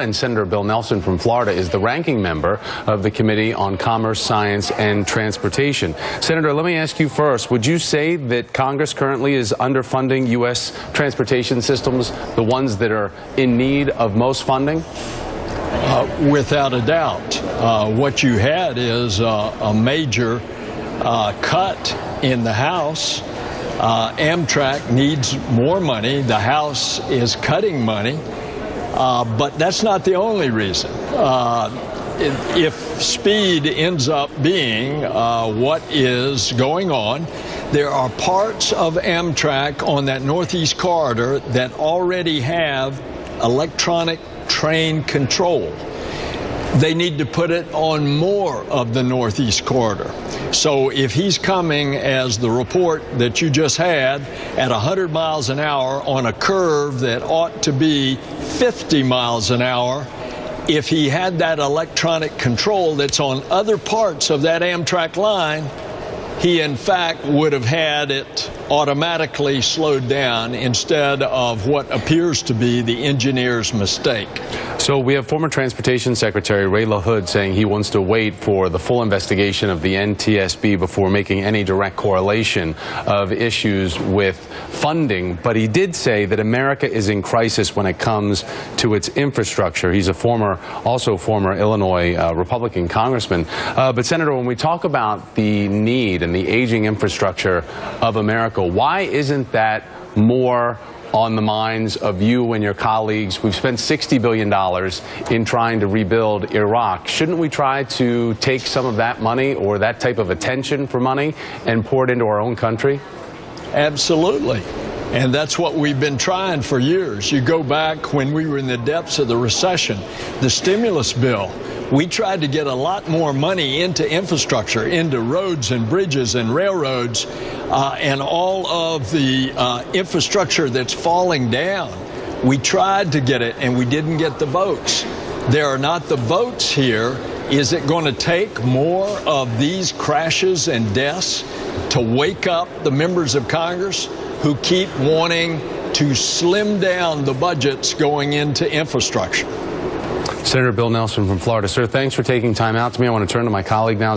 And Senator Bill Nelson from Florida is the ranking member of the Committee on Commerce, Science, and Transportation. Senator, let me ask you first, would you say that Congress currently is underfunding U.S. transportation systems, the ones that are in need of most funding? Without a doubt. What you had is a major cut in the House. Amtrak needs more money. The House is cutting money. But that's not the only reason. If speed ends up being what is going on, there are parts of Amtrak on that Northeast corridor that already have electronic train control. They need to put it on more of the Northeast corridor. So if he's coming, as the report that you just had, at 100 miles an hour on a curve that ought to be 50 miles an hour, if he had that electronic control that's on other parts of that Amtrak line, he in fact would have had it automatically slowed down instead of what appears to be the engineer's mistake. So we have former Transportation Secretary Ray LaHood saying he wants to wait for the full investigation of the NTSB before making any direct correlation of issues with funding. But he did say that America is in crisis when it comes to its infrastructure. He's also former Illinois Republican congressman. But Senator, when we talk about the need and the aging infrastructure of America, why isn't that more on the minds of you and your colleagues? We've spent $60 billion in trying to rebuild Iraq. Shouldn't we try to take some of that money or that type of attention for money and pour it into our own country? Absolutely. And that's what we've been trying for years. You go back when we were in the depths of the recession, the stimulus bill. We tried to get a lot more money into infrastructure, into roads and bridges and railroads, and all of the infrastructure that's falling down. We tried to get it, and we didn't get the votes. There are not the votes here. Is it going to take more of these crashes and deaths to wake up the members of Congress who keep wanting to slim down the budgets going into infrastructure? Senator Bill Nelson from Florida. Sir, thanks for taking time out to me. I want to turn to my colleague now.